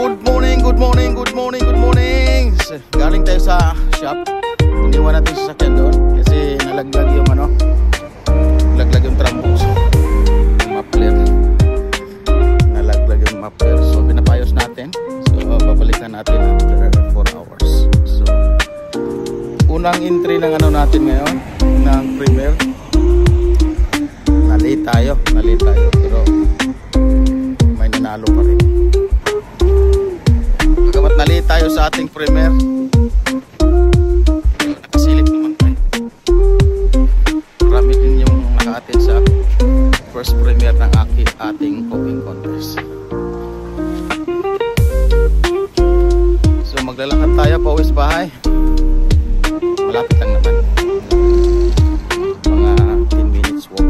Good morning, good morning, good morning, good morning. Galing tayo sa shop. Iniwan natin sa sakyan doon kasi nalaglag yung ano, nalaglag yung tramos, yung muffler. Nalaglag yung muffler. So pinapayos natin. So babalikan natin after 4 hours. So unang entry ng ano natin ngayon, ng Premier. Nalate tayo pero may nanalo pa rin. Pagkamat nalate tayo sa ating Premier, nakasilip naman tayo. Marami din yung naka-attend sa first Premier ng ating cooking contest. So maglalakad tayo pa uwi sa bahay. Malapit lang naman, mga 10 minutes walk.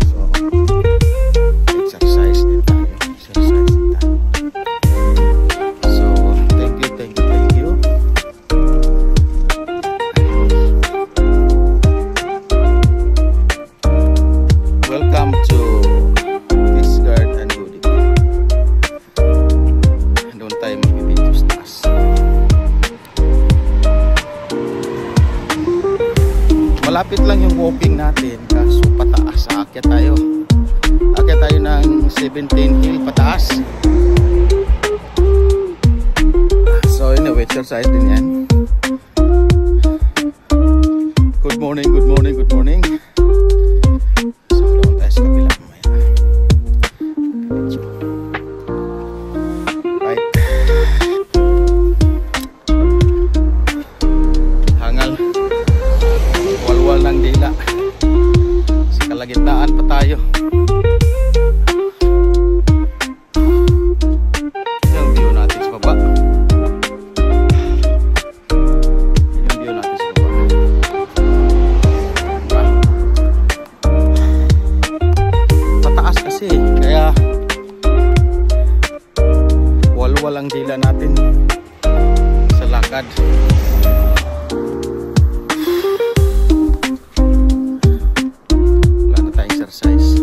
So exercise din tayo. So thank you. Welcome to Discard and Goodie. Doon tayo mag-video sa taas. Malapit lang yung walking natin, kaso pataas. Aakyat tayo ng 17 hill pataas. So anyway, exercise din yan. Good morning. So doon tayo sa kabila mamaya. Right. Hangal, walwal ng dila. Sa kalagitnaan pa tayo. Yung view natin sa baba. Pataas kasi, kaya walwal ang dila natin sa lakad. Exercise.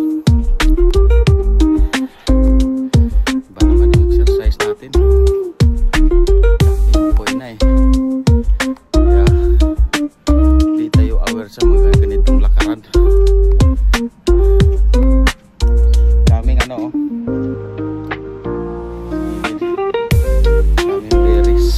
Iba naman yung exercise natin. Boy na eh. Kaya hindi tayo aware sa mga ganitong lakaran. Daming ano oh. Daming berries.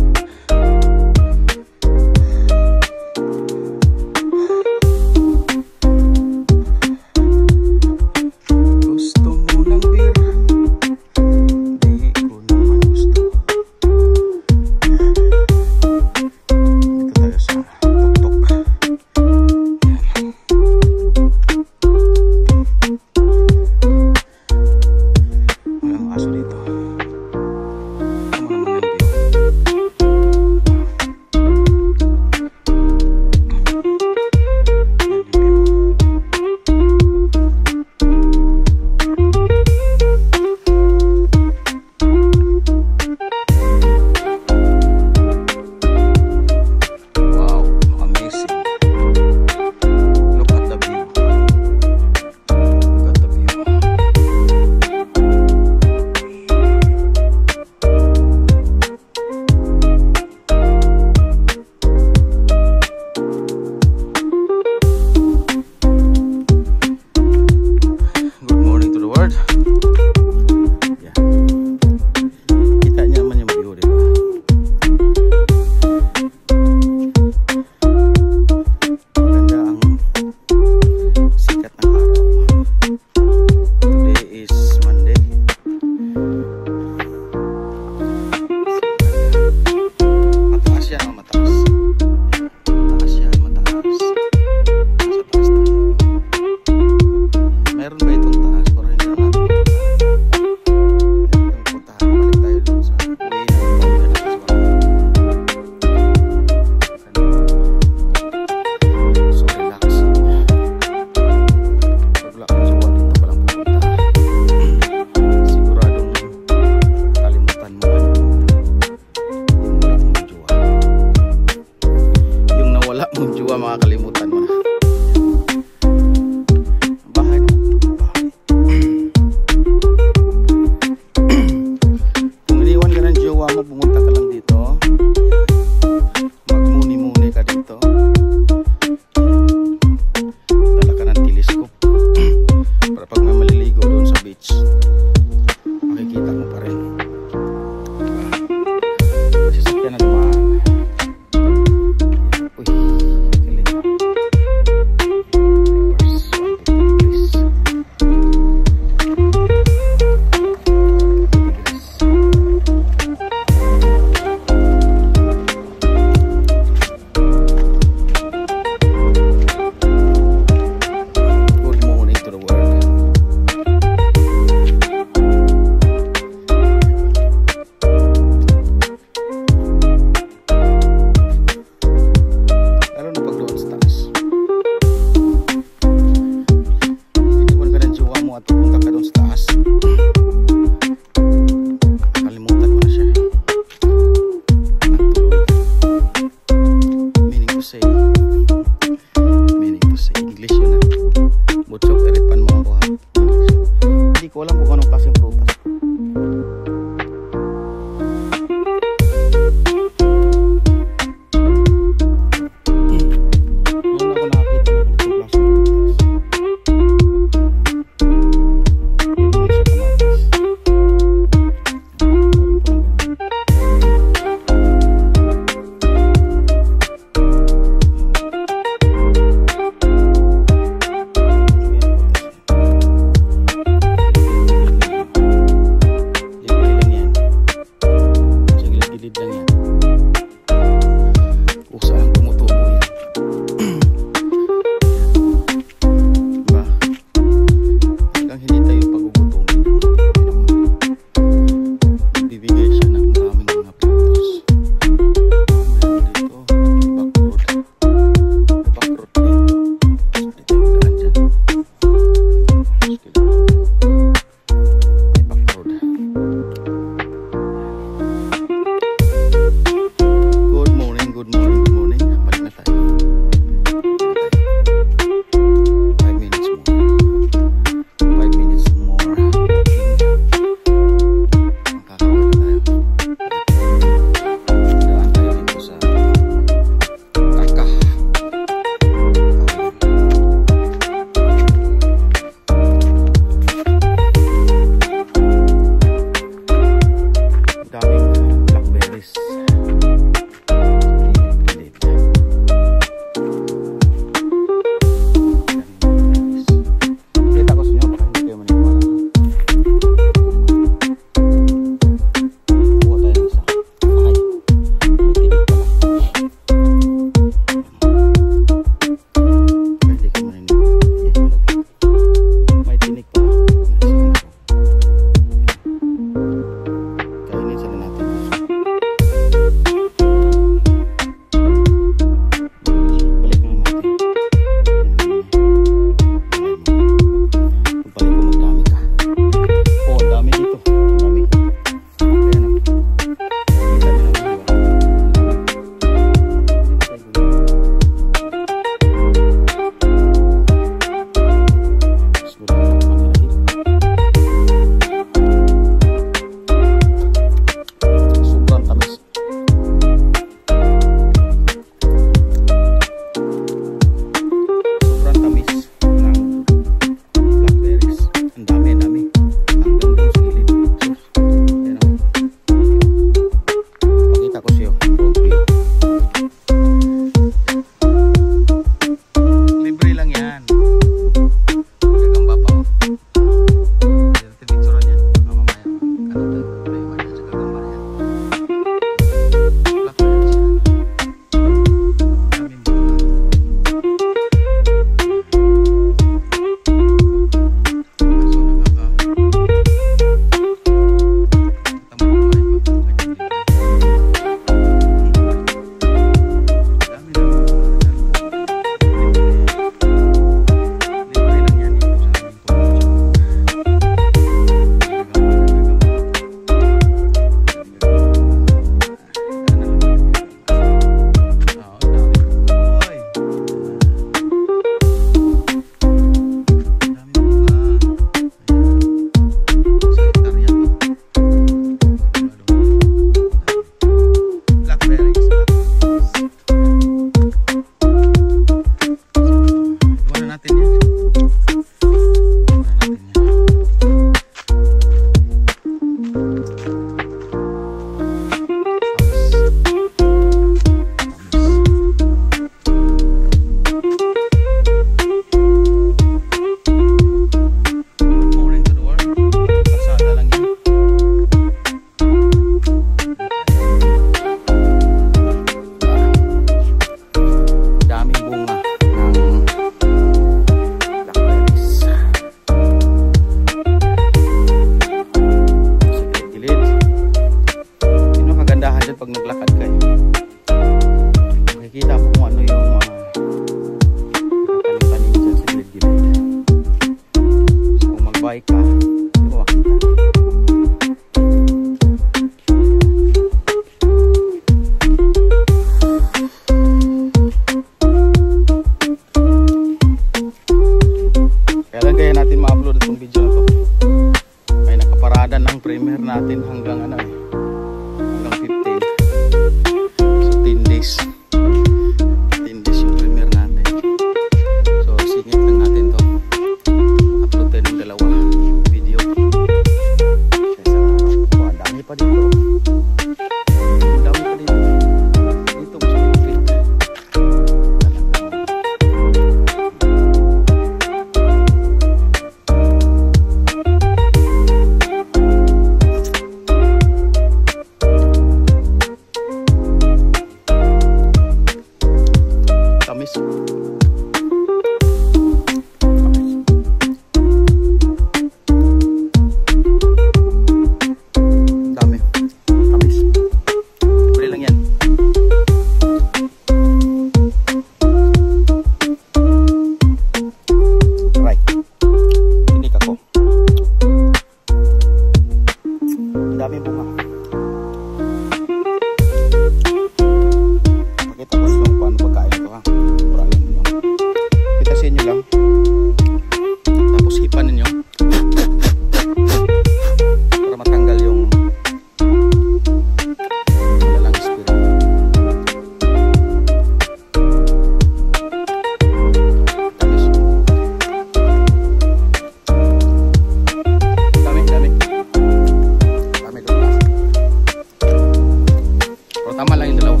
lang yung dalawa.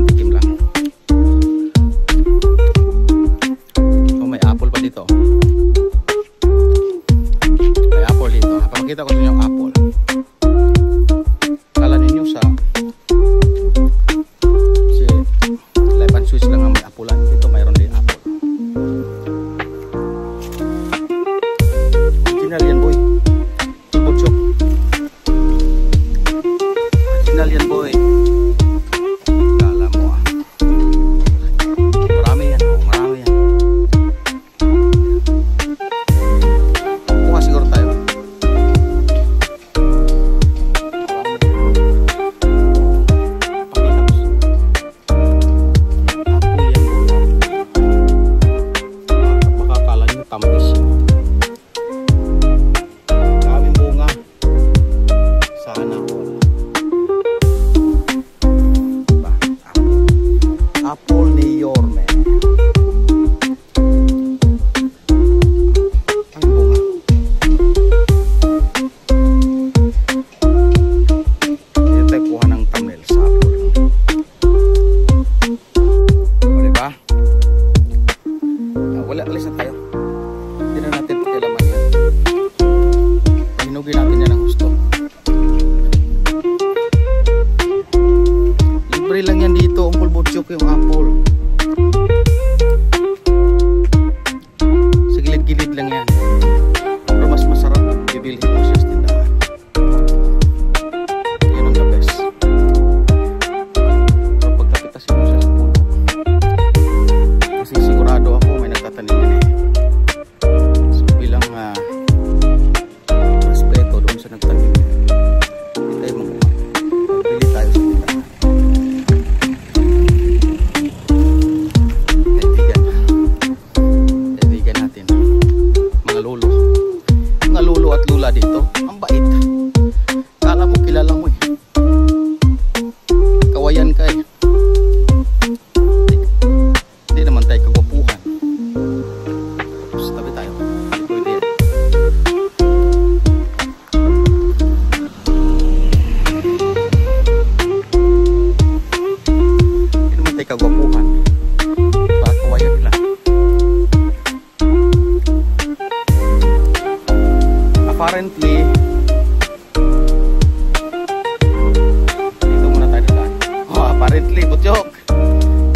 Tikim lang. So may apple pa dito. May apple dito. Papakita ko sa inyo yung apple. Kala ninyo sa Live and Switch lang ang may apulan. Dito mayroon din apple. Original yan boy. Ibuchok. Original yan boy. Kala mo ah. Marami yan. Oh, marami yan. Kuha siguro tayo. Tamis. Daming bunga. Sana all. Ba, apple ni Yorme. Ang bunga. Dito tayo kuha ng thumbnail sa apple. O diba? Wala, alis na tayo. Hindi na natin pakialaman yan. Pahinugin natin yan ang gusto. Libre lang yan dito. Ang pulbutsok yung apple. Sa gilid-gilid lang yan. Pero mas masarap kung bibilhin mo siya sa tindahan. Yan ang the best. Pero pagkapitasin mo siya sa puno. Kasi sigurado ako may nagtatanim din eh. Respeto doon sa nagtanim. Hindi tayo magbili tayo sa tindahan. Kaibigan natin, mga lolo at lula dito, ang bait. Kala mo kilala mo eh. Kawayan ka eh. Hindi naman tayo kagwapuhan. Tapos tabi tayo. Kagwapuhan. Pakawayan nila. Apparently, dito muna tayo na. Oh, apparently, butyok.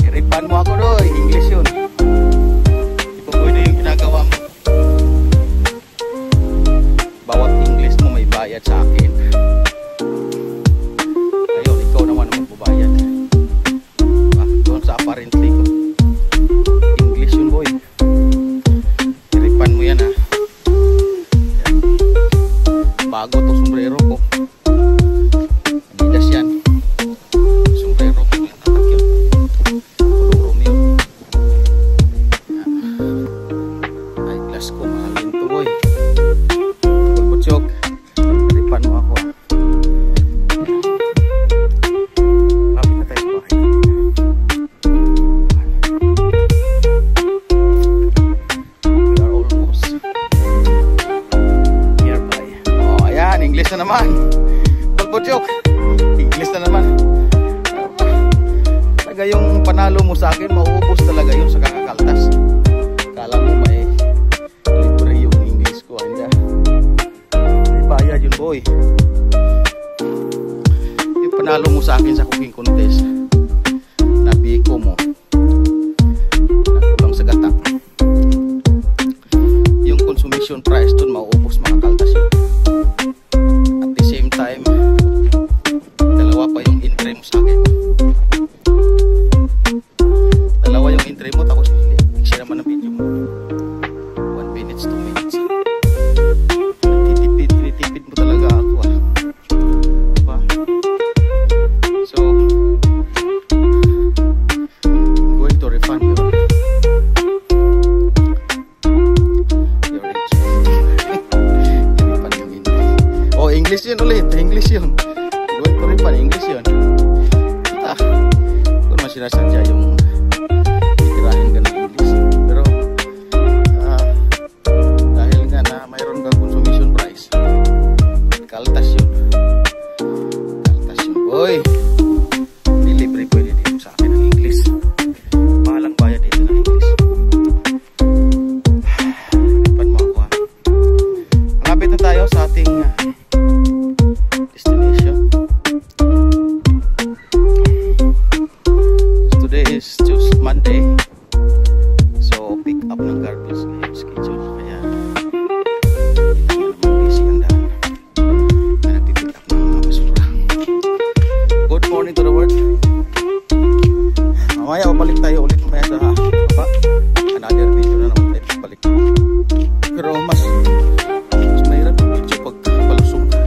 Iripan mo ako doy. English yun. Di pa pwede yung ginagawa mo. Bawat English mo may bayad sa akin. Ngayon, ikaw naman ang magbabayad. Sa apparently ko. English yun boy. Iripan mo yan ha. Yan. Bago to sombrero ko. Adidas yan. Sombrero ko yung tatak yun. Pulurom yun. Ay glass ko. Mahal yun to boy. Pulbutsok. Iripan mo ako ha. Lapit na tayo sa bahay. English na naman. Pagputyok. English na naman. Talaga yung panalo mo sa akin, mauubos talaga yun sa kakakaltas. Kala mo may libre yung English ko. Hindi. May bayad yun boy. Yung panalo mo sa akin sa cooking contest, nabiko mo. Nakulang sa gata. Yung consumption price dun, mauubos mga kaltas yun. Time, dalawa pa yung intro mo sa akin. Dalawa yung intro mo, tapos i-share naman ang video mo. 1 minutes, 2 minutes. Tinitipid mo talaga ako ah. Diba? So, I'm going to refund your English yun ulit, English yun. Gawin ko rin pa, English yun. Kita, kung mas sinasadya yung itirahin ka ng English. Pero, dahil nga na mayroon kang ating destination. Today is Tuesday, Monday. So pick up ng garbage ngayon schedule. Kaya busy ang daan. Kaya nagpipick up ng mga basura. Good morning to the world. Mamaya balik tayo ulit mamaya sa baba. Another video na naman tayo balik. Pero mas mahirap yung video pag palusong ka.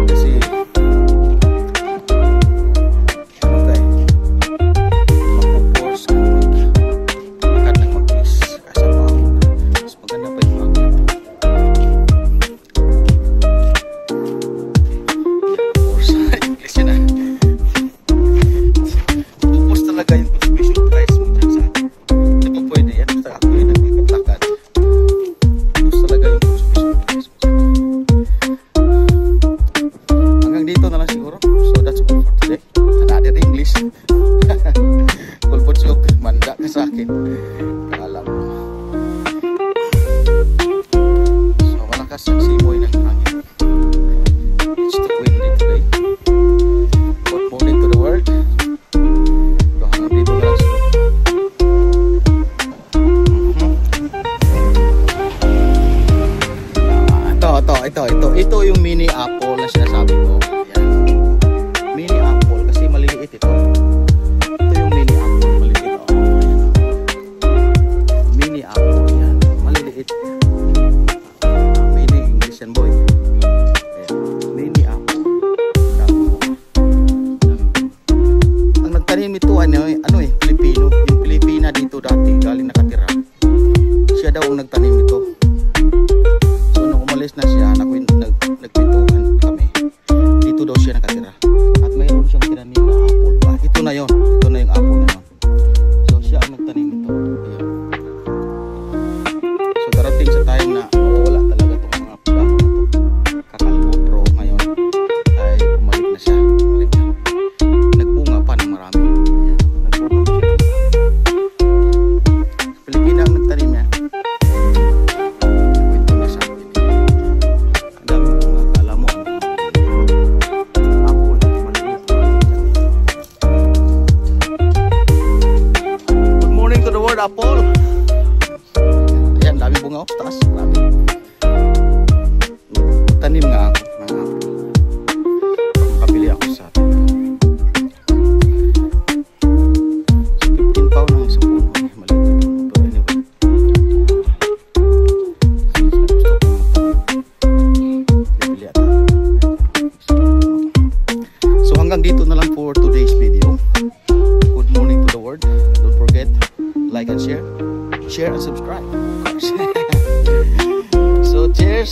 Kasi ano kayo, mag-force ka magkad ng mag-is sa baho. Mas maganda pa yung force. English yun Pupos talaga yung contribution price mo dyan sa di ba pwede yan? Basta ako yung nagpipaglakan. Pupos talaga yung contribution price mo dyan. Hanggang dito na lang siguro. So that's all for today. Another English. Kulpot siyok. Manda ka sa akin. Alam mo. So malakas ang simoy ng hangin. It's too windy today. Good morning to the world. Ito yung mini apple na sinasabi ko. Yan. Mini apple kasi maliliit ito. Ito yung mini apple, maliliit. Oh, ayan. Mini apple yan, maliliit. Mini English yan boy. Ayan. Mini apple. Ang nagtanim ito ano Pilipino. Yung Pilipina dito dati galing nakatira. Siya daw ang nagtanim ito. So nung umalis na siya, nagpintuhan kami. Dito daw siya nakatira. At mayroon siyang tinanim na apple pa. Ito na yon. Ito na yung apple na yun. So siya ang nagtanim ito. Ayan. So darating sa time na mawawala talaga itong mga dahon na ito. Kakalbo pero ngayon ay bumalik na siya. Bumalik na. Nagbunga pa ng marami. Ayan. Nagbunga pa siya. Pilipina ang nagtanim yan. Apple. Ayan, dami bunga oh, taas. Dami. Tanim nga ako ng apple. Makabili ako sa atin. So, 15 pound ng isang puno. Maliit na puno. Pero anyway. Bibili ata. So hanggang dito na lang for today's video. Good morning to the world. Don't forget, like and share and subscribe, of course. So cheers.